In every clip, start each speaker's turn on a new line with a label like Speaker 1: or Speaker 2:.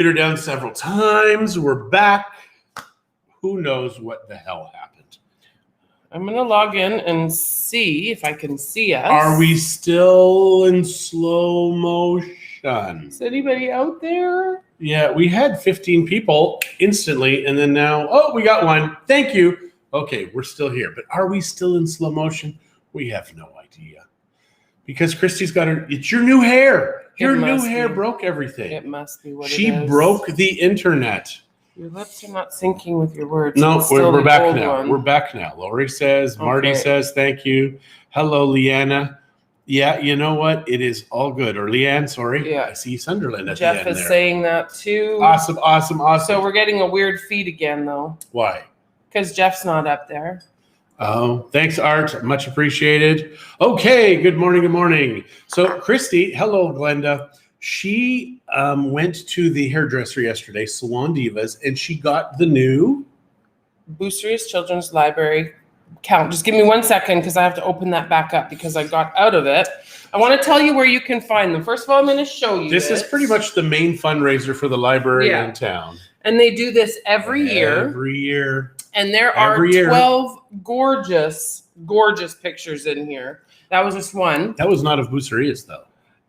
Speaker 1: Hit her down several times. We're back. Who knows what the hell happened?
Speaker 2: I'm going to log in and see if I can see us.
Speaker 1: Are we still in slow motion?
Speaker 2: Is anybody out there?
Speaker 1: Yeah, we had 15 people instantly, and then now, oh, we got one. Thank you. Okay, we're still here. But are we still in slow motion? We have no idea. Because Christie's got her, it's your new hair. Your new hair broke everything.
Speaker 2: It must be what it is.
Speaker 1: She broke the internet.
Speaker 2: Your lips are not syncing with your words.
Speaker 1: No, we're back now. We're back now. Lori says, Marty says, thank you. Hello, Leanna. Yeah, you know what? It is all good. Or Leanne, sorry.
Speaker 2: Yeah.
Speaker 1: I see Sunderland at
Speaker 2: Jeff
Speaker 1: the end
Speaker 2: is saying that too.
Speaker 1: Awesome.
Speaker 2: So we're getting a weird feed again, though.
Speaker 1: Why?
Speaker 2: Because Jeff's not up there.
Speaker 1: Oh, thanks, Art. Much appreciated. Okay, good morning. So Christie, hello, Glenda. She went to the hairdresser yesterday, Salon Divas, and she got the new
Speaker 2: Boosterius Children's Library count. Just give me 1 second because I have to open that back up because I got out of it. I want to tell you where you can find them. First of all, I'm going to show you
Speaker 1: this. This is pretty much the main fundraiser for the library in town.
Speaker 2: And they do this every year.
Speaker 1: Every year.
Speaker 2: And there are 12 gorgeous pictures in here. That was just one.
Speaker 1: That was not of Boosterias, though.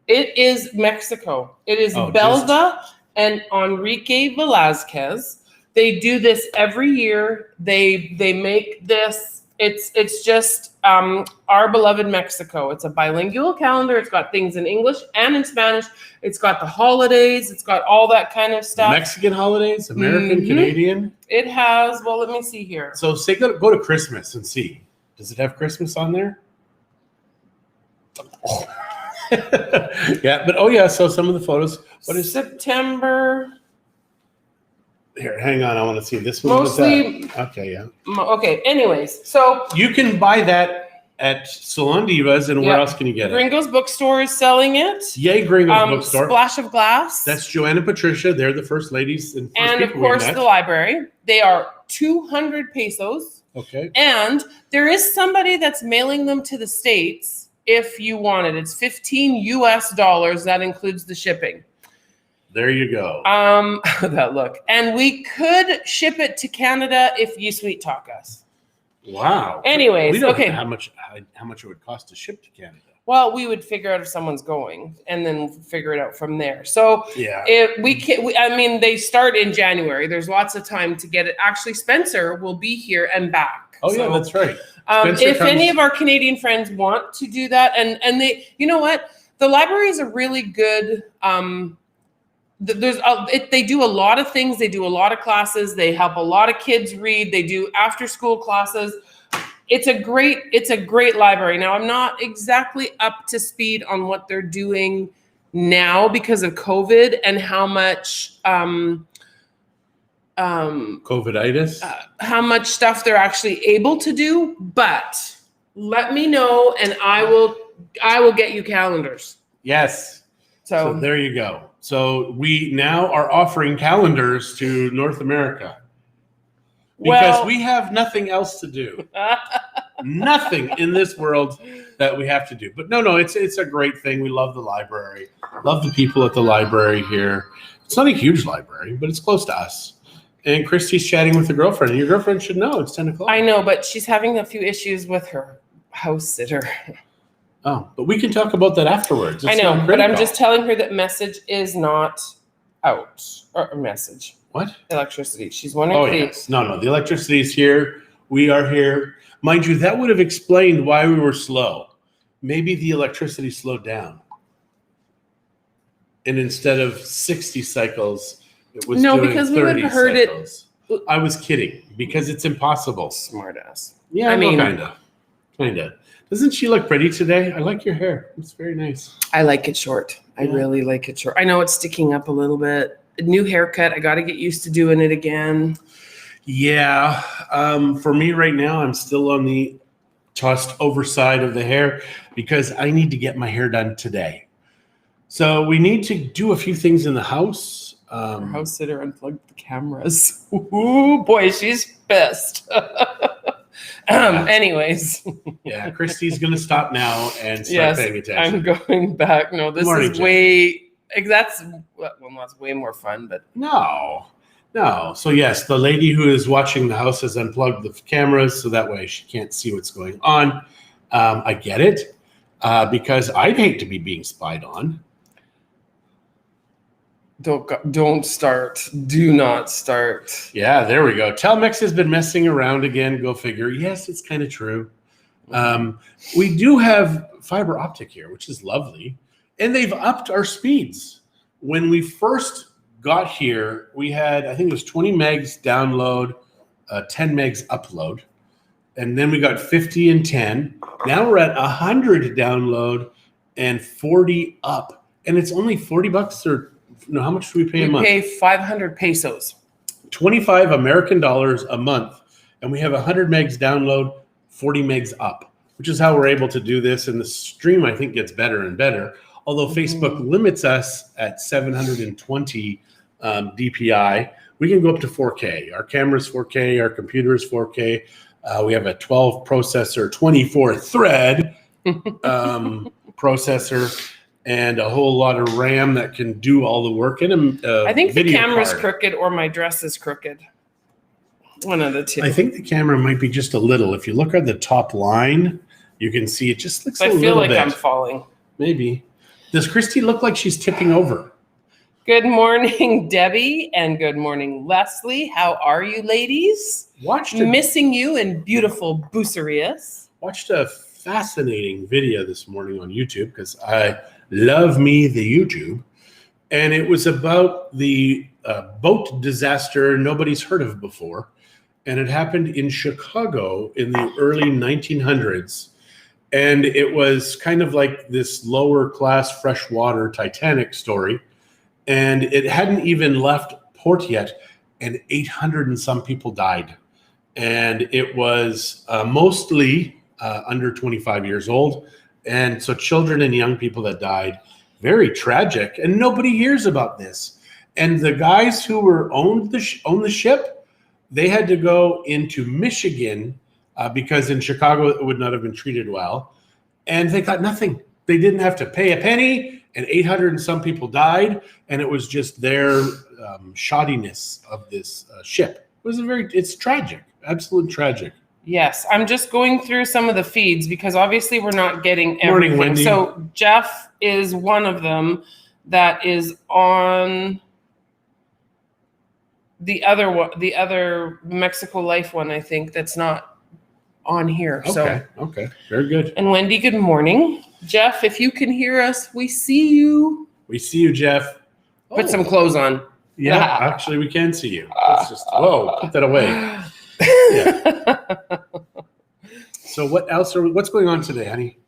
Speaker 2: It is Mexico. It is Belva and Enrique Velazquez. They do this every year. They make this. It's just our beloved Mexico. It's a bilingual calendar. It's got things in English and in Spanish. It's got the holidays. It's got all that kind of stuff.
Speaker 1: Mexican holidays, American, Canadian.
Speaker 2: It has. Well, let me see here.
Speaker 1: So say go to Christmas and see. Does it have Christmas on there? Oh. Yeah, but so some of the photos. What is
Speaker 2: September?
Speaker 1: Here, hang on. I want to see this one.
Speaker 2: Mostly.
Speaker 1: Okay, yeah.
Speaker 2: Okay. Anyways, so
Speaker 1: you can buy that at Salon Divas, and where else can you get it?
Speaker 2: Gringo's Bookstore is selling it.
Speaker 1: Yay, Gringo's Bookstore.
Speaker 2: Splash of Glass.
Speaker 1: That's Joanna Patricia. They're the first ladies and
Speaker 2: of course the library. They are 200 pesos.
Speaker 1: Okay.
Speaker 2: And there is somebody that's mailing them to the States if you want it. It's $15 US. That includes the shipping.
Speaker 1: There you go.
Speaker 2: That look. And we could ship it to Canada if you sweet talk us.
Speaker 1: Wow.
Speaker 2: Anyways,
Speaker 1: we don't know how much it would cost to ship to Canada.
Speaker 2: Well, we would figure out if someone's going, and then figure it out from there. So
Speaker 1: yeah,
Speaker 2: they start in January. There's lots of time to get it. Actually, Spencer will be here and back.
Speaker 1: Oh yeah, that's right.
Speaker 2: If any of our Canadian friends want to do that, and they, you know what, the library is a really good. They do a lot of things. They do a lot of classes. They help a lot of kids read. They do after school classes. It's a great library. Now, I'm not exactly up to speed on what they're doing now because of COVID and how much
Speaker 1: COVIDitis,
Speaker 2: how much stuff they're actually able to do. But let me know, and I will get you calendars.
Speaker 1: Yes. So there you go. So we now are offering calendars to North America because we have nothing else to do. Nothing in this world that we have to do. But no, it's a great thing. We love the library. Love the people at the library here. It's not a huge library, but it's close to us. And Christie's chatting with her girlfriend. And your girlfriend should know it's 10 o'clock.
Speaker 2: I know, but she's having a few issues with her house sitter.
Speaker 1: Oh, but we can talk about that afterwards.
Speaker 2: I know, but I'm just telling her that message is not out. Or message.
Speaker 1: What?
Speaker 2: Electricity. She's wondering.
Speaker 1: Oh, yes. No. The electricity is here. We are here. Mind you, that would have explained why we were slow. Maybe the electricity slowed down. And instead of 60 cycles, it was doing
Speaker 2: because we would have heard
Speaker 1: cycles. I was kidding because it's impossible.
Speaker 2: Smart ass.
Speaker 1: Yeah, kind of. Doesn't she look pretty today? I like your hair. It's very nice.
Speaker 2: I like it short. I really like it short. I know it's sticking up a little bit. A new haircut. I got to get used to doing it again.
Speaker 1: Yeah. For me right now, I'm still on the tossed over side of the hair because I need to get my hair done today. So we need to do a few things in the house.
Speaker 2: Our house sitter unplugged the cameras. Ooh, boy, she's pissed. Anyways.
Speaker 1: Yeah, Christie's going to stop now and start paying attention.
Speaker 2: I'm going back. No, this is way That's way more fun, but
Speaker 1: no. So yes, the lady who is watching the house has unplugged the cameras so that way she can't see what's going on. I get it, because I'd hate to be being spied on.
Speaker 2: Don't start. Do not start.
Speaker 1: Yeah, there we go. Telmex has been messing around again. Go figure. Yes, it's kind of true. We do have fiber optic here, which is lovely. And they've upped our speeds. When we first got here, we had, I think it was 20 megs download, 10 megs upload. And then we got 50 and 10. Now we're at 100 download and 40 up. And it's only $40 or no, how much do we pay a month?
Speaker 2: We pay 500 pesos.
Speaker 1: 25 American dollars a month. And we have 100 megs download, 40 megs up, which is how we're able to do this. And the stream, I think, gets better and better. Although Facebook limits us at 720 DPI, we can go up to 4K. Our camera's 4K, our computer is 4K. We have a 12 processor, 24 thread processor, and a whole lot of RAM that can do all the work in a
Speaker 2: I think the
Speaker 1: video
Speaker 2: camera's
Speaker 1: card.
Speaker 2: crooked or my dress is crooked. One of the two.
Speaker 1: I think the camera might be just a little. If you look at the top line, you can see it just looks a little bit.
Speaker 2: I feel like I'm falling.
Speaker 1: Maybe. Does Christie look like she's tipping over?
Speaker 2: Good morning, Debbie, and good morning, Leslie. How are you, ladies? Missing you in beautiful Bucerias.
Speaker 1: Watched a fascinating video this morning on YouTube because I love me the YouTube. And it was about the boat disaster nobody's heard of before. And it happened in Chicago in the early 1900s. And it was kind of like this lower class freshwater Titanic story. And it hadn't even left port yet. And 800 and some people died. And it was mostly under 25 years old. And so children and young people that died. Very tragic. And nobody hears about this. And the guys who were owned the ship, they had to go into Michigan because in Chicago it would not have been treated well. And they got nothing. They didn't have to pay a penny, and 800 and some people died. And it was just their shoddiness of this ship. It's tragic, absolute tragic.
Speaker 2: Yes, I'm just going through some of the feeds because obviously we're not getting everything.
Speaker 1: Morning, Wendy.
Speaker 2: So Jeff is one of them that is on the other one, the other Mexico Life one, I think, that's not on here.
Speaker 1: Okay, very good.
Speaker 2: And Wendy, good morning. Jeff, if you can hear us, we see you.
Speaker 1: We see you, Jeff.
Speaker 2: Put some clothes on.
Speaker 1: Yeah, actually, we can see you. Let's just, put that away. Yeah. So what else what's going on today, honey?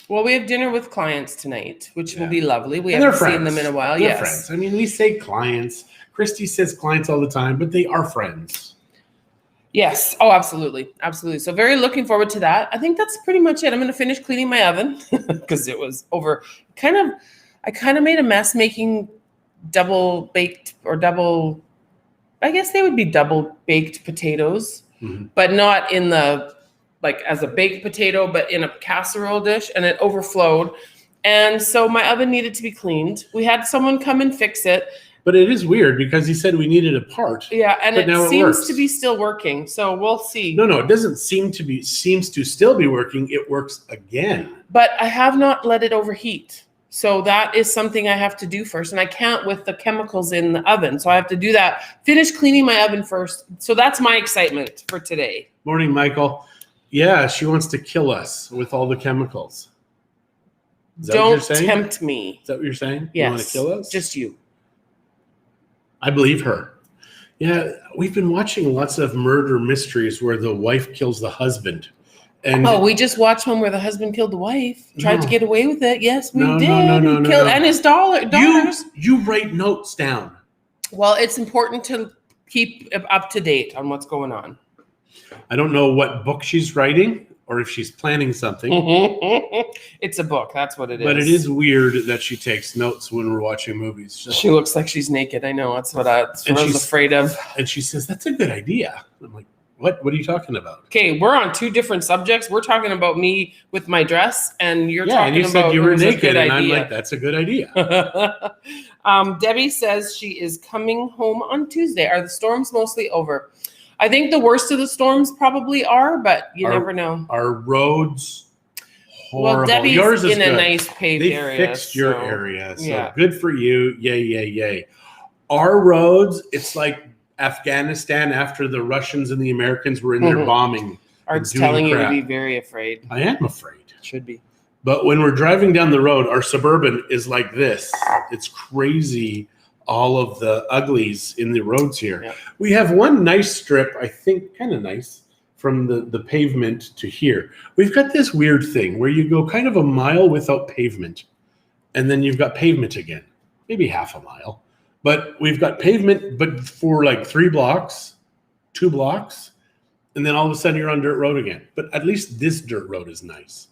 Speaker 2: Well, we have dinner with clients tonight, which will be lovely. We haven't seen them in a while.
Speaker 1: They're friends. I mean, we say clients. Christie says clients all the time, but they are friends.
Speaker 2: Yes. Oh, absolutely. Absolutely. So very looking forward to that. I think that's pretty much it. I'm going to finish cleaning my oven because it was over. I kind of made a mess making double baked or double, I guess they would be double baked potatoes, but not in the, like as a baked potato, but in a casserole dish, and it overflowed. And so my oven needed to be cleaned. We had someone come and fix it.
Speaker 1: But it is weird because he said we needed a part.
Speaker 2: Yeah, and it seems to be still working. So we'll see.
Speaker 1: No, it doesn't seems to still be working. It works again.
Speaker 2: But I have not let it overheat. So that is something I have to do first. And I can't with the chemicals in the oven. So I have to do that. Finish cleaning my oven first. So that's my excitement for today.
Speaker 1: Morning, Michael. Yeah, she wants to kill us with all the chemicals. Is that what you're saying?
Speaker 2: Don't tempt me.
Speaker 1: Is that what you're saying?
Speaker 2: Yes.
Speaker 1: You want to kill us?
Speaker 2: Just you.
Speaker 1: I believe her. Yeah, we've been watching lots of murder mysteries where the wife kills the husband. And
Speaker 2: we just watched one where the husband killed the wife, tried to get away with it. Yes, we did.
Speaker 1: No.
Speaker 2: Killed, and his daughters.
Speaker 1: You write notes down. Well,
Speaker 2: it's important to keep up to date on what's going on.
Speaker 1: I don't know what book she's writing or if she's planning something.
Speaker 2: It's a book. That's what it is.
Speaker 1: But it is weird that she takes notes when we're watching movies.
Speaker 2: She looks like she's naked. I know. That's what I was afraid of.
Speaker 1: And she says, that's a good idea. I'm like, What are you talking about?
Speaker 2: Okay, we're on two different subjects. We're talking about me with my dress, and you're talking
Speaker 1: and you
Speaker 2: about
Speaker 1: said you were naked, and
Speaker 2: idea.
Speaker 1: I'm like, that's a good idea.
Speaker 2: Debbie says she is coming home on Tuesday. Are the storms mostly over? I think the worst of the storms probably are, but you never know.
Speaker 1: Our roads horrible.
Speaker 2: Well, Debbie's
Speaker 1: yours is
Speaker 2: in
Speaker 1: good.
Speaker 2: a nice paved area.
Speaker 1: They fixed your area, so
Speaker 2: yeah.
Speaker 1: Good for you. Yay. Our roads, it's like Afghanistan after the Russians and the Americans were in there bombing.
Speaker 2: Art's telling you to be very afraid.
Speaker 1: I am afraid.
Speaker 2: Should be.
Speaker 1: But when we're driving down the road, our Suburban is like this. It's crazy, all of the uglies in the roads here. Yep. We have one nice strip, I think kind of nice, from the pavement to here. We've got this weird thing where you go kind of a mile without pavement, and then you've got pavement again, maybe half a mile. But we've got pavement, but for like 3 blocks, 2 blocks, and then all of a sudden you're on dirt road again. But at least this dirt road is nice.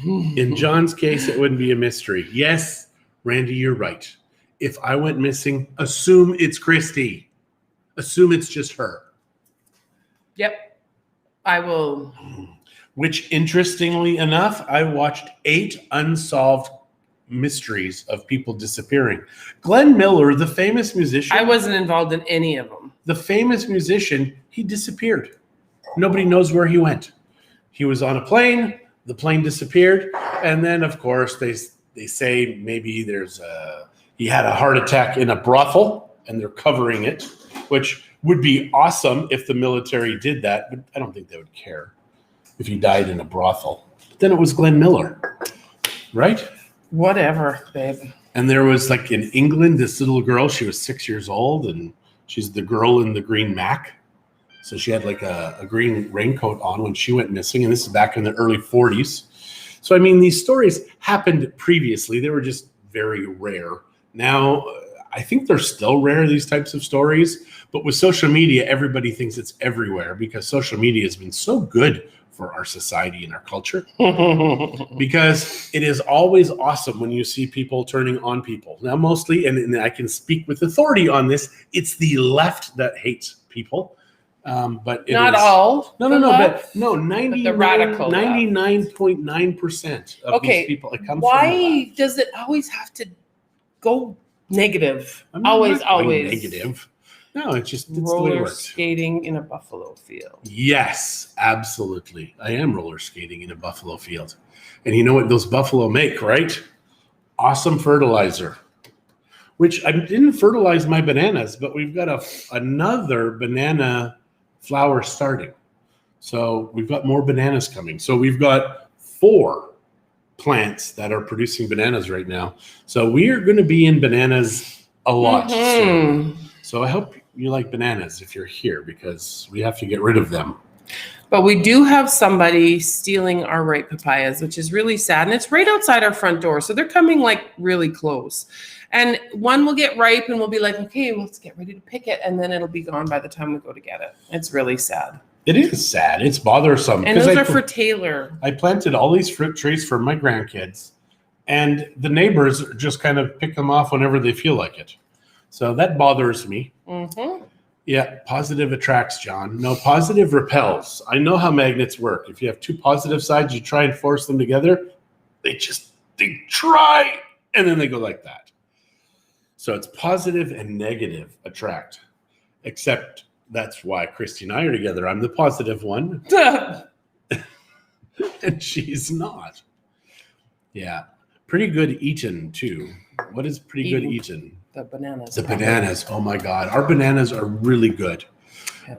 Speaker 1: In John's case, it wouldn't be a mystery. Yes, Randy, you're right. If I went missing, assume it's Christie. Assume it's just her.
Speaker 2: Yep, I will.
Speaker 1: Which, interestingly enough, I watched 8 unsolved mysteries of people disappearing. Glenn Miller, the famous musician.
Speaker 2: I wasn't involved in any of them.
Speaker 1: The famous musician, he disappeared. Nobody knows where he went. He was on a plane. The plane disappeared, and then, of course, they say maybe he had a heart attack in a brothel, and they're covering it, which would be awesome if the military did that, but I don't think they would care if he died in a brothel. But then it was Glenn Miller, right?
Speaker 2: Whatever, babe.
Speaker 1: And there was, like, in England, this little girl. She was 6 years old, and she's the girl in the green Mac. So she had like a green raincoat on when she went missing, and this is back in the early 40s. So, I mean, these stories happened previously. They were just very rare. Now, I think they're still rare, these types of stories. But with social media, everybody thinks it's everywhere because social media has been so good for our society and our culture. Because it is always awesome when you see people turning on people. Now, mostly, and I can speak with authority on this, it's the left that hates people. But
Speaker 2: not all.
Speaker 1: No, but 99.9% of these people. It comes
Speaker 2: why does it always have to go negative? Always.
Speaker 1: Negative. No, it's the way it works.
Speaker 2: Skating in a buffalo field.
Speaker 1: Yes, absolutely. I am roller skating in a buffalo field, and you know what those buffalo make, right? Awesome fertilizer. Which I didn't fertilize my bananas, but we've got another banana flower starting. So we've got more bananas coming. So we've got 4 plants that are producing bananas right now. So we are going to be in bananas a lot soon. So I hope you like bananas if you're here because we have to get rid of them.
Speaker 2: But we do have somebody stealing our ripe papayas, which is really sad. And it's right outside our front door. So they're coming like really close. And one will get ripe and we'll be like, okay, let's get ready to pick it. And then it'll be gone by the time we go to get it. It's really sad.
Speaker 1: It is sad. It's bothersome.
Speaker 2: And those are for Taylor.
Speaker 1: I planted all these fruit trees for my grandkids. And the neighbors just kind of pick them off whenever they feel like it. So that bothers me. Mm-hmm. Yeah, positive attracts, John. No, positive repels. I know how magnets work. If you have 2 positive sides, you try and force them together. They try, and then they go like that. So it's positive and negative attract, except that's why Christy and I are together. I'm the positive one, and she's not. Yeah, pretty good eaten too. What is pretty good eaten?
Speaker 2: The bananas.
Speaker 1: The bananas. Oh my God, our bananas are really good.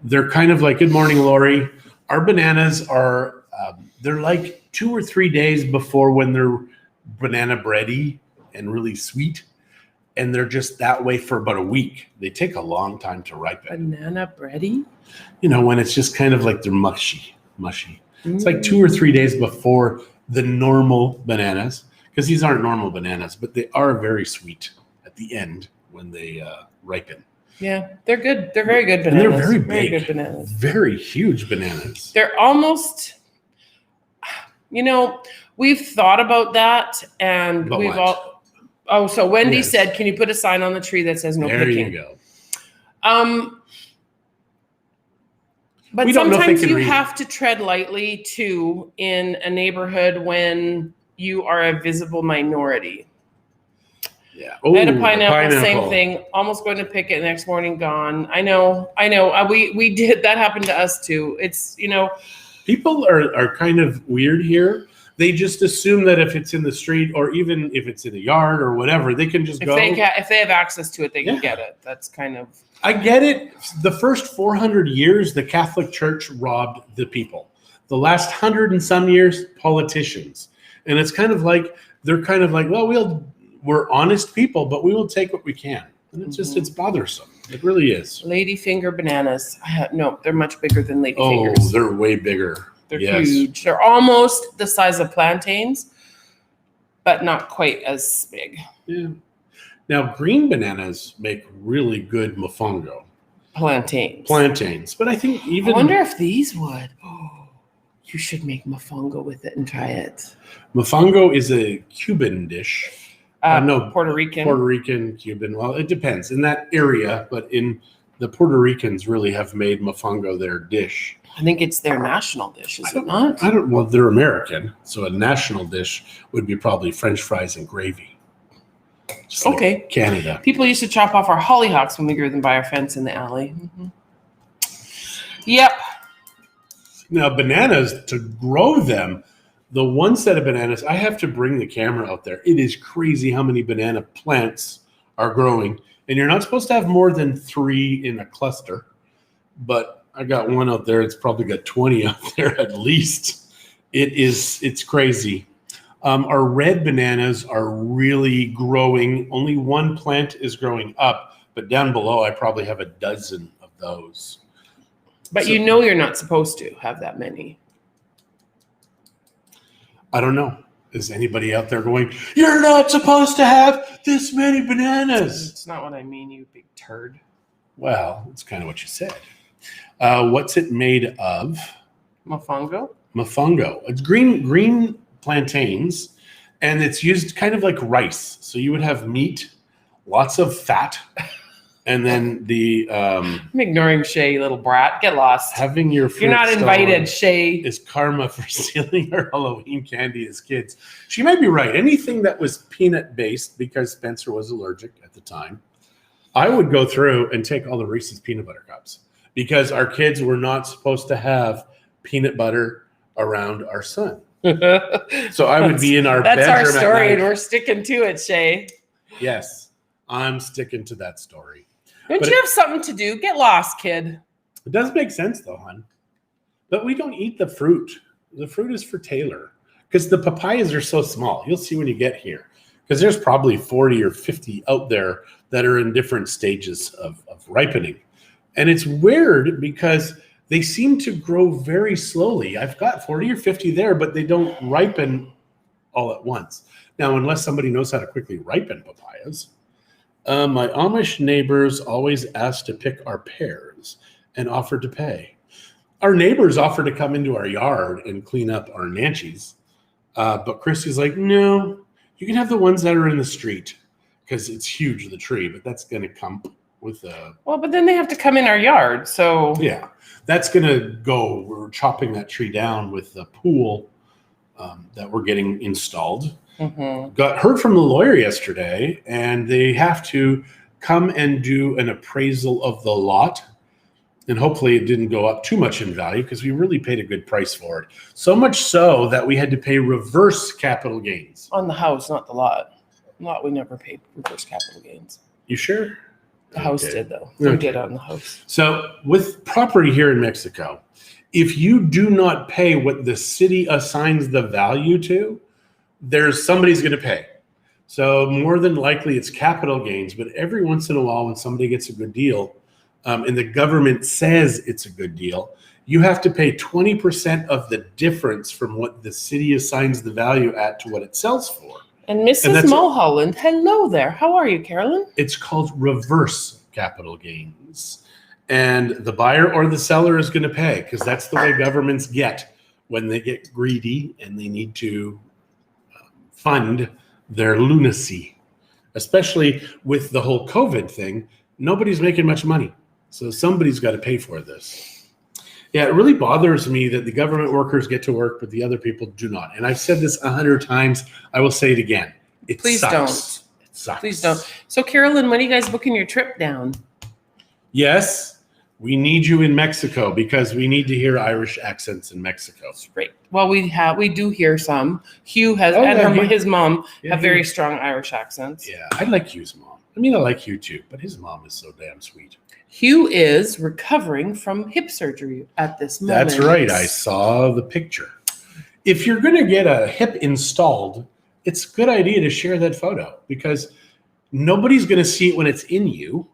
Speaker 1: They're kind of like, good morning, Lori. Our bananas are, they're like 2 or 3 days before when they're banana bready and really sweet. And they're just that way for about a week. They take a long time to ripen.
Speaker 2: Banana bready?
Speaker 1: You know, when it's just kind of like they're mushy. It's like 2 or 3 days before the normal bananas, because these aren't normal bananas, but they are very sweet at the end when they ripen.
Speaker 2: Yeah, they're good. They're very good bananas.
Speaker 1: And they're very big.
Speaker 2: Very good bananas.
Speaker 1: Very huge bananas.
Speaker 2: They're almost, we've thought about that, and
Speaker 1: but
Speaker 2: we've
Speaker 1: what?
Speaker 2: all. Oh, so Wendy said, can you put a sign on the tree that says no picking?
Speaker 1: There you go.
Speaker 2: But
Speaker 1: we don't know if
Speaker 2: sometimes
Speaker 1: they can
Speaker 2: you
Speaker 1: read.
Speaker 2: have to tread lightly too in a neighborhood when you are a visible minority.
Speaker 1: Yeah.
Speaker 2: I had a pineapple, same thing. Almost going to pick it, next morning gone. I know. We did, that happened to us too. It's,
Speaker 1: people are kind of weird here. They just assume that if it's in the street or even if it's in a yard or whatever, they can just go.
Speaker 2: If they have access to it, they can get it. That's kind of.
Speaker 1: I get it. The first 400 years, the Catholic Church robbed the people. The last 100 and some years, politicians. And it's kind of like, they're kind of like, well, we're honest people, but we will take what we can. And it's just, it's bothersome. It really is.
Speaker 2: Ladyfinger bananas. No, they're much bigger than ladyfingers.
Speaker 1: Oh, they're way bigger.
Speaker 2: They're huge. They're almost the size of plantains, but not quite as big.
Speaker 1: Yeah. Now, green bananas make really good mofongo. Plantains. But I think even...
Speaker 2: I wonder if these would. Oh, you should make mofongo with it and try it.
Speaker 1: Mofongo is a Cuban dish. No,
Speaker 2: Puerto Rican.
Speaker 1: Puerto Rican, Cuban. Well, it depends in that area, but in the Puerto Ricans really have made mofongo their dish.
Speaker 2: I think it's their national dish, is it not?
Speaker 1: Well, they're American, so a national dish would be probably French fries and gravy. Just like Canada.
Speaker 2: People used to chop off our hollyhocks when we grew them by our fence in the alley. Mm-hmm. Yep.
Speaker 1: Now, bananas, to grow them, the one set of bananas, I have to bring the camera out there. It is crazy how many banana plants are growing. And you're not supposed to have more than 3 in a cluster. But I got one out there. It's probably got 20 out there at least. It's crazy. Our red bananas are really growing. Only one plant is growing up. But down below, I probably have a dozen of those.
Speaker 2: But you're not supposed to have that many.
Speaker 1: I don't know. Is anybody out there going, you're not supposed to have this many bananas?
Speaker 2: It's not what I mean, you big turd.
Speaker 1: Well, it's kind of what you said. What's it made of?
Speaker 2: Mofongo.
Speaker 1: It's green plantains, and it's used kind of like rice. So you would have meat, lots of fat, and then the...
Speaker 2: I'm ignoring Shay, you little brat. Get lost.
Speaker 1: Having your fruit
Speaker 2: You're not invited, Shay.
Speaker 1: Is karma for stealing her Halloween candy as kids. She might be right. Anything that was peanut-based, because Spencer was allergic at the time, I would go through and take all the Reese's peanut butter cups because our kids were not supposed to have peanut butter around our son. So I would be in our bedroom.
Speaker 2: That's our story, and we're sticking to it, Shay.
Speaker 1: Yes, I'm sticking to that story.
Speaker 2: Don't you have something to do? Get lost, kid.
Speaker 1: It does make sense, though, hon. But we don't eat the fruit. The fruit is for Taylor because the papayas are so small. You'll see when you get here because there's probably 40 or 50 out there that are in different stages of ripening. And it's weird because they seem to grow very slowly. I've got 40 or 50 there, but they don't ripen all at once. Now, unless somebody knows how to quickly ripen papayas. My Amish neighbors always ask to pick our pears and offer to pay. Our neighbors offer to come into our yard and clean up our nanchies. But Christie's like, no, you can have the ones that are in the street because it's huge, the tree, but that's going to come with a... Well,
Speaker 2: but then they have to come in our yard, so...
Speaker 1: Yeah, that's going to go. We're chopping that tree down with the pool that we're getting installed. Mm-hmm. Heard from the lawyer yesterday, and they have to come and do an appraisal of the lot. And hopefully it didn't go up too much in value because we really paid a good price for it. So much so that we had to pay reverse capital gains.
Speaker 2: On the house, not the lot. Lot, we never paid reverse capital gains.
Speaker 1: You sure?
Speaker 2: The house did, though. We did on the house.
Speaker 1: So with property here in Mexico, if you do not pay what the city assigns the value to, there's somebody's going to pay. So more than likely it's capital gains, but every once in a while when somebody gets a good deal and the government says it's a good deal, you have to pay 20% of the difference from what the city assigns the value at to what it sells for.
Speaker 2: And Mrs. Mulholland, hello there. How are you, Carolyn?
Speaker 1: It's called reverse capital gains. And the buyer or the seller is going to pay because that's the way governments get when they get greedy and they need to fund their lunacy, especially with the whole COVID thing. Nobody's making much money. So somebody's got to pay for this. Yeah, it really bothers me that the government workers get to work, but the other people do not. And I've said this 100 times. I will say it again.
Speaker 2: Please
Speaker 1: sucks.
Speaker 2: don't.
Speaker 1: It sucks.
Speaker 2: Please don't. So, Carolyn, when are you guys booking your trip down?
Speaker 1: Yes, we need you in Mexico because we need to hear Irish accents in Mexico.
Speaker 2: Great. Well, we do hear some. Hugh has his mom have very strong Irish accents.
Speaker 1: Yeah, I like Hugh's mom. I mean, I like Hugh too, but his mom is so damn sweet.
Speaker 2: Hugh is recovering from hip surgery at this moment.
Speaker 1: That's right. I saw the picture. If you're going to get a hip installed, it's a good idea to share that photo because nobody's going to see it when it's in you.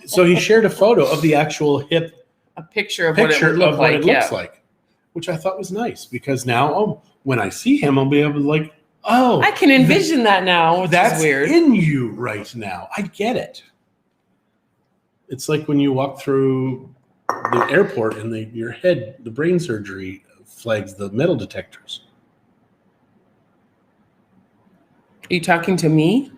Speaker 1: So he shared a photo of the actual hip.
Speaker 2: A picture of what it looks like,
Speaker 1: which I thought was nice because now, when I see him, I'll be able to I
Speaker 2: can envision that now, which
Speaker 1: that's
Speaker 2: is weird.
Speaker 1: In you right now. I get it. It's like when you walk through the airport and your head, the brain surgery flags the metal detectors.
Speaker 2: Are you talking to me?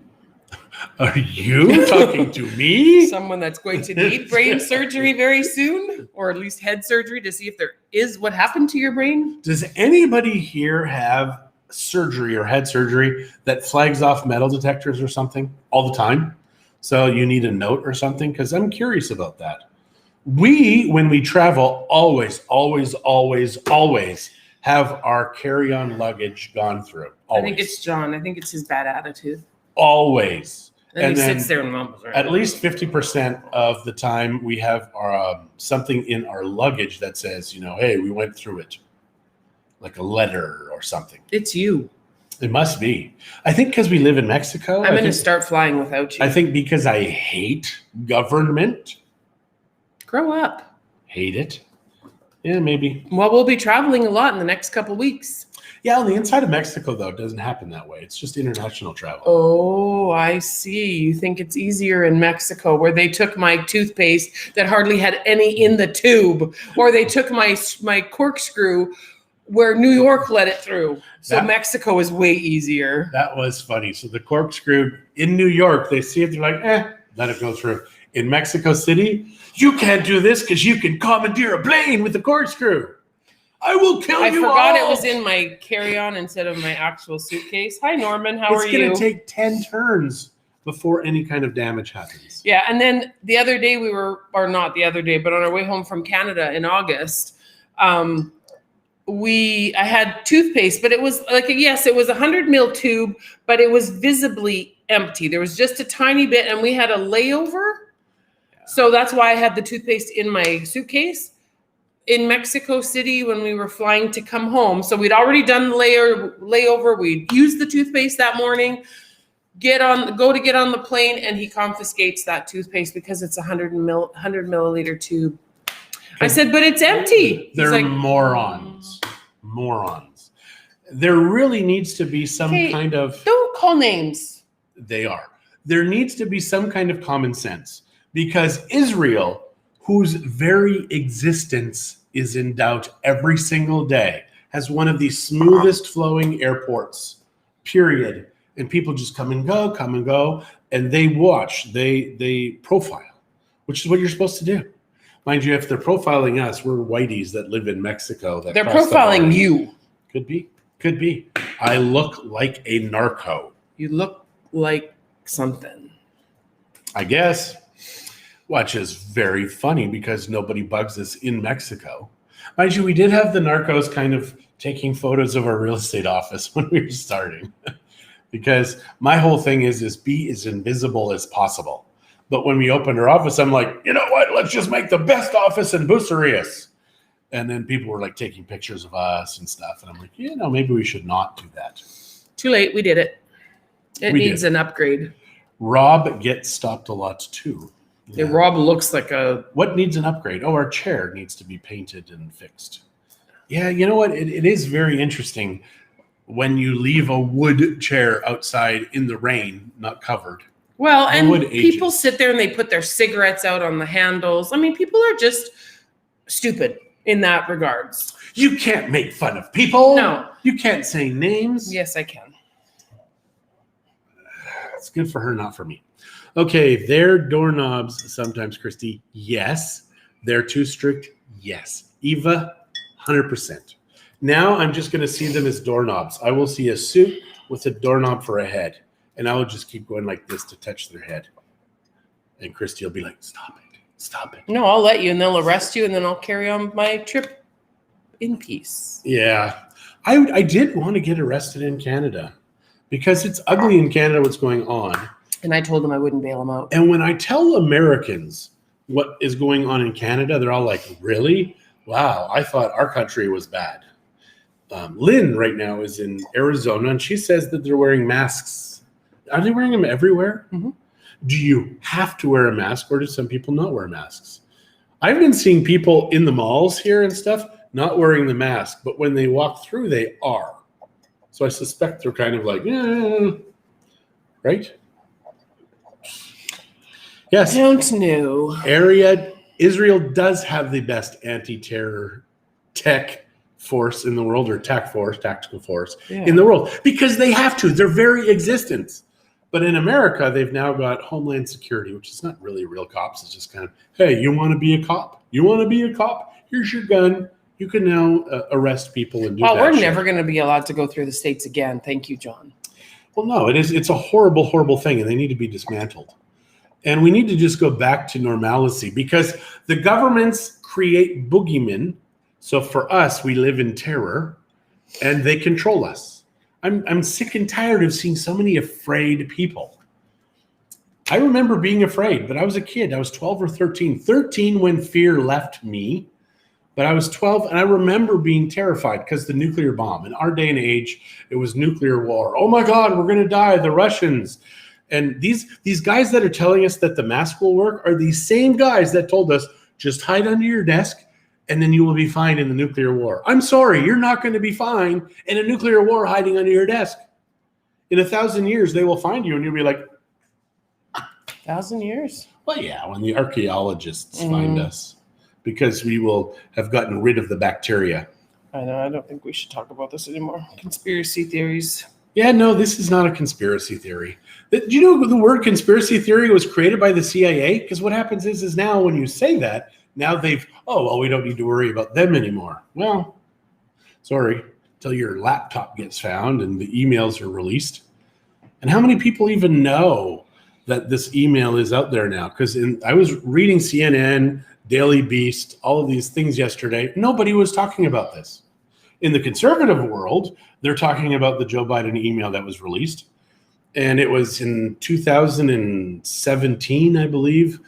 Speaker 1: Are you talking to me?
Speaker 2: Someone that's going to need brain surgery very soon, or at least head surgery to see if there is what happened to your brain?
Speaker 1: Does anybody here have surgery or head surgery that flags off metal detectors or something all the time? So you need a note or something? Because I'm curious about that. When we travel, always have our carry-on luggage gone through. Always.
Speaker 2: I think it's John. I think it's his bad attitude.
Speaker 1: Always.
Speaker 2: And he sits there and mumbles. Right?
Speaker 1: At least 50% of the time we have our something in our luggage that says, hey, we went through it. Like a letter or something.
Speaker 2: It's you.
Speaker 1: It must be. I think because we live in Mexico.
Speaker 2: I'm going to start flying without you.
Speaker 1: I think because I hate government.
Speaker 2: Grow up.
Speaker 1: Hate it. Yeah, maybe.
Speaker 2: Well, we'll be traveling a lot in the next couple of weeks.
Speaker 1: Yeah, on the inside of Mexico, though, it doesn't happen that way. It's just international travel.
Speaker 2: Oh, I see. You think it's easier in Mexico where they took my toothpaste that hardly had any in the tube, or they took my corkscrew where New York let it through. So Mexico is way easier.
Speaker 1: That was funny. So the corkscrew in New York, they see it, they're like, let it go through. In Mexico City, you can't do this because you can commandeer a plane with the corkscrew. I will kill you all.
Speaker 2: I forgot it was in my carry-on instead of my actual suitcase. Hi, Norman. How are you?
Speaker 1: It's going to take 10 turns before any kind of damage happens.
Speaker 2: Yeah, and then the other day not the other day, but on our way home from Canada in August, I had toothpaste, but it was it was 100 ml tube, but it was visibly empty. There was just a tiny bit, and we had a layover. Yeah. So that's why I had the toothpaste in my suitcase in Mexico City when we were flying to come home. So we'd already done the layover. We'd used the toothpaste that morning, get on the plane, and he confiscates that toothpaste because it's 100 milliliter tube. I said, but it's empty.
Speaker 1: They're morons. Morons. There really needs to be some kind of...
Speaker 2: Don't call names.
Speaker 1: They are. There needs to be some kind of common sense because Israel, whose very existence is in doubt every single day, has one of the smoothest flowing airports, period. And people just come and go, and they watch, they profile, which is what you're supposed to do. Mind you, if they're profiling us, we're whiteys that live in Mexico. They're
Speaker 2: profiling you.
Speaker 1: Could be. I look like a narco.
Speaker 2: You look like something.
Speaker 1: I guess. Which is very funny because nobody bugs us in Mexico. Mind you, we did have the narcos kind of taking photos of our real estate office when we were starting. Because my whole thing is be as invisible as possible. But when we opened our office, I'm like, you know what? Let's just make the best office in Bucerias. And then people were like taking pictures of us and stuff. And I'm like, maybe we should not do that.
Speaker 2: Too late. We did it. It needs an upgrade.
Speaker 1: Rob gets stopped a lot too.
Speaker 2: Yeah. Rob looks like a...
Speaker 1: What needs an upgrade? Oh, our chair needs to be painted and fixed. Yeah, you know what? It is very interesting when you leave a wood chair outside in the rain, not covered.
Speaker 2: Well, and people sit there and they put their cigarettes out on the handles. I mean, people are just stupid in that regards.
Speaker 1: You can't make fun of people.
Speaker 2: No.
Speaker 1: You can't say names.
Speaker 2: Yes, I can.
Speaker 1: It's good for her, not for me. Okay, they're doorknobs sometimes, Christy. Yes. They're too strict. Yes. Eva, 100%. Now I'm just going to see them as doorknobs. I will see a suit with a doorknob for a head, and I will just keep going like this to touch their head. And Christie will be like, stop it. Stop it.
Speaker 2: No, I'll let you, and they'll arrest you, and then I'll carry on my trip in peace.
Speaker 1: Yeah. I did want to get arrested in Canada because it's ugly in Canada what's going on.
Speaker 2: And I told them I wouldn't bail them out.
Speaker 1: And when I tell Americans what is going on in Canada, they're all like, really? Wow, I thought our country was bad. Lynn right now is in Arizona, and she says that they're wearing masks. Are they wearing them everywhere?
Speaker 2: Mm-hmm.
Speaker 1: Do you have to wear a mask, or do some people not wear masks? I've been seeing people in the malls here and stuff not wearing the mask, but when they walk through, they are. So I suspect they're kind of like, right? Yes.
Speaker 2: Don't know.
Speaker 1: Israel does have the best anti-terror tech force in the world, or tactical force in the world, because they have to. Their very existence. But in America, they've now got Homeland Security, which is not really real cops. It's just kind of, hey, you want to be a cop? You want to be a cop? Here's your gun. You can now arrest people and do that.
Speaker 2: Well, we're never going to be allowed to go through the States again. Thank you, John.
Speaker 1: Well, no, it's a horrible, horrible thing, and they need to be dismantled. And we need to just go back to normalcy, because the governments create boogeymen. So for us, we live in terror, and they control us. I'm sick and tired of seeing so many afraid people. I remember being afraid, but I was a kid. I was 12 or 13. 13 when fear left me. But I was 12, and I remember being terrified because the nuclear bomb. In our day and age, it was nuclear war. Oh, my God, we're going to die, the Russians. And these guys that are telling us that the mask will work are these same guys that told us, just hide under your desk, and then you will be fine in the nuclear war. I'm sorry, you're not going to be fine in a nuclear war hiding under your desk. In 1,000 years, they will find you, and you'll be like...
Speaker 2: 1,000 years?
Speaker 1: Well, yeah, when the archaeologists find us. Because we will have gotten rid of the bacteria.
Speaker 2: I know. I don't think we should talk about this anymore. Conspiracy theories.
Speaker 1: Yeah, no, this is not a conspiracy theory. Do you know the word conspiracy theory was created by the CIA? Because what happens is now when you say that, now they've, we don't need to worry about them anymore. Well, sorry, until your laptop gets found and the emails are released. And how many people even know that this email is out there now? Because I was reading CNN, Daily Beast, all of these things yesterday. Nobody was talking about this. In the conservative world, they're talking about the Joe Biden email that was released. And it was in 2017, I believe.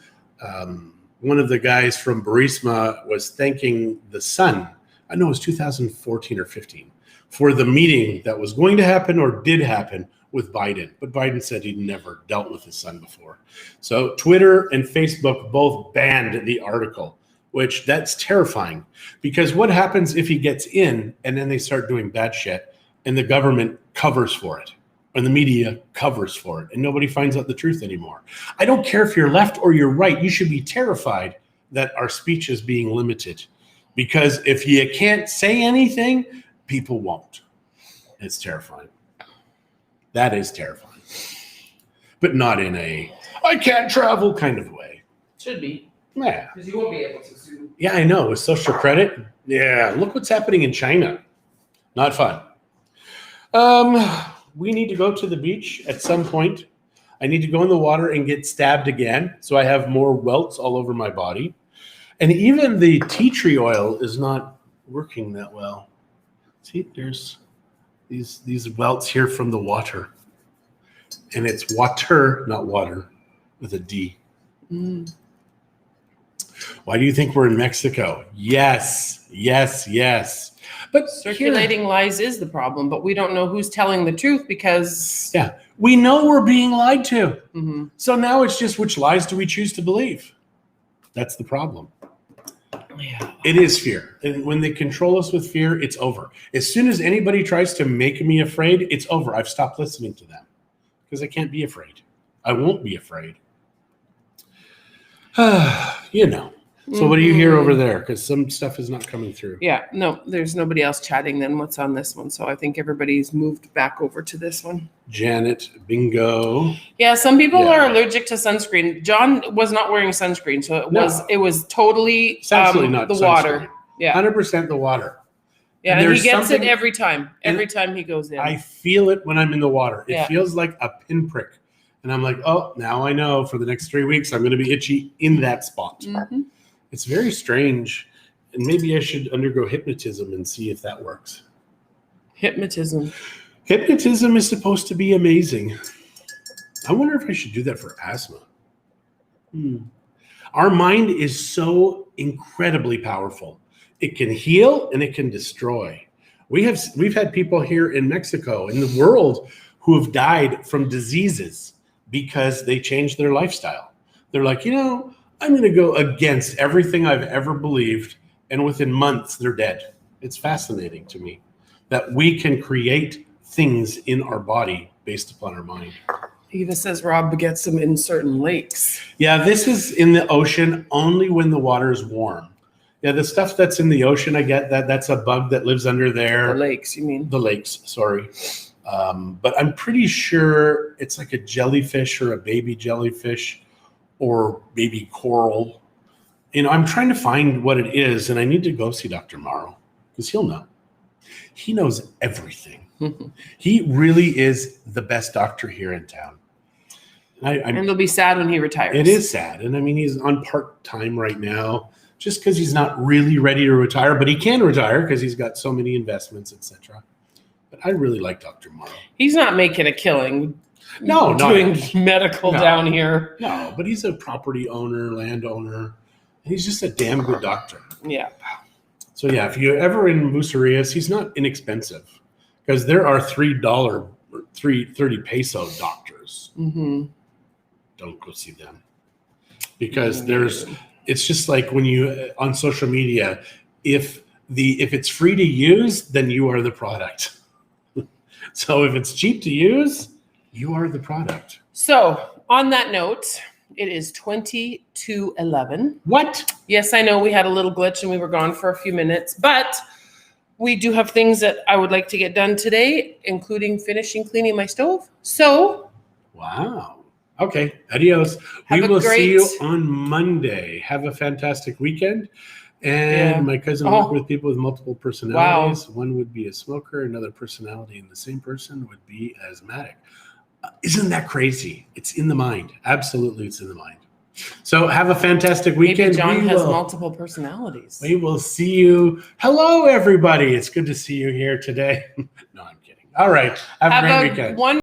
Speaker 1: One of the guys from Burisma was thanking the son, I know it was 2014 or 15, for the meeting that was going to happen or did happen with Biden. But Biden said he'd never dealt with his son before. So Twitter and Facebook both banned the article, which that's terrifying. Because what happens if he gets in and then they start doing bad shit and the government covers for it and the media covers for it and nobody finds out the truth anymore? I don't care if you're left or you're right. You should be terrified that our speech is being limited. Because if you can't say anything, people won't. It's terrifying. That is terrifying. But not in a, I can't travel kind of way.
Speaker 2: Should be.
Speaker 1: Yeah.
Speaker 2: Because you won't be able to sue.
Speaker 1: Yeah, I know. With social credit. Yeah. Look what's happening in China. Not fun. We need to go to the beach at some point. I need to go in the water and get stabbed again. So I have more welts all over my body. And even the tea tree oil is not working that well. See, there's these welts here from the water. And it's water, not water, with a D. Mm. Why do you think we're in Mexico? Yes. But
Speaker 2: circulating lies is the problem, but we don't know who's telling the truth because...
Speaker 1: Yeah, we know we're being lied to.
Speaker 2: Mm-hmm.
Speaker 1: So now it's just which lies do we choose to believe? That's the problem.
Speaker 2: Yeah.
Speaker 1: It is fear. And when they control us with fear, it's over. As soon as anybody tries to make me afraid, it's over. I've stopped listening to them because I can't be afraid. I won't be afraid. You know. So what do you hear over there? Because some stuff is not coming through.
Speaker 2: Yeah, no, there's nobody else chatting than what's on this one. So I think everybody's moved back over to this one.
Speaker 1: Janet, bingo.
Speaker 2: Yeah, some people are allergic to sunscreen. John was not wearing sunscreen, so it was totally
Speaker 1: not
Speaker 2: the
Speaker 1: sunscreen.
Speaker 2: water. Yeah,
Speaker 1: 100% the water.
Speaker 2: Yeah, and he gets it every time. Every time he goes in.
Speaker 1: I feel it when I'm in the water. It
Speaker 2: Yeah.
Speaker 1: feels like a pinprick. And I'm like, oh, now I know for the next 3 weeks I'm going to be itchy in that spot.
Speaker 2: Mm-hmm.
Speaker 1: It's very strange. And maybe I should undergo hypnotism and see if that works.
Speaker 2: Hypnotism.
Speaker 1: Hypnotism is supposed to be amazing. I wonder if I should do that for asthma. Our mind is so incredibly powerful. It can heal and it can destroy. We've had people here in Mexico, in the world, who have died from diseases because they changed their lifestyle. They're like, I'm going to go against everything I've ever believed, and within months they're dead. It's fascinating to me that we can create things in our body based upon our mind.
Speaker 2: Eva says Rob gets them in certain lakes.
Speaker 1: Yeah, this is in the ocean only when the water is warm. Yeah, the stuff that's in the ocean, I get that. That's a bug that lives under there.
Speaker 2: The lakes, you mean?
Speaker 1: The lakes, sorry. But I'm pretty sure it's like a jellyfish or a baby jellyfish or baby coral. I'm trying to find what it is, and I need to go see Dr. Morrow because he'll know. He knows everything. He really is the best doctor here in town.
Speaker 2: And it'll be sad when he retires.
Speaker 1: It is sad. And he's on part-time right now just because he's not really ready to retire, but he can retire because he's got so many investments, etc. But I really like Dr. Morrow.
Speaker 2: He's not making a killing.
Speaker 1: No,
Speaker 2: doing medical down here.
Speaker 1: No, but he's a property owner, landowner, and he's just a damn good doctor.
Speaker 2: Yeah.
Speaker 1: So yeah, if you're ever in Bucerias, he's not inexpensive because there are $3, 30 peso doctors.
Speaker 2: Mm-hmm.
Speaker 1: Don't go see them because it's just like when you on social media, if it's free to use, then you are the product. So if it's cheap to use, you are the product.
Speaker 2: So on that note, it is 20 to 11.
Speaker 1: What?
Speaker 2: Yes, I know we had a little glitch and we were gone for a few minutes, but we do have things that I would like to get done today, including finishing cleaning my stove. So.
Speaker 1: Wow. Okay. Adios. We will see you on Monday. Have a fantastic weekend. And my cousin worked with people with multiple personalities. Wow. One would be a smoker, another personality, and the same person would be asthmatic. Isn't that crazy? It's in the mind. Absolutely, it's in the mind. So have a fantastic weekend.
Speaker 2: Maybe John has multiple personalities.
Speaker 1: We will see you. Hello, everybody. It's good to see you here today. No, I'm kidding. All right. Have a great weekend.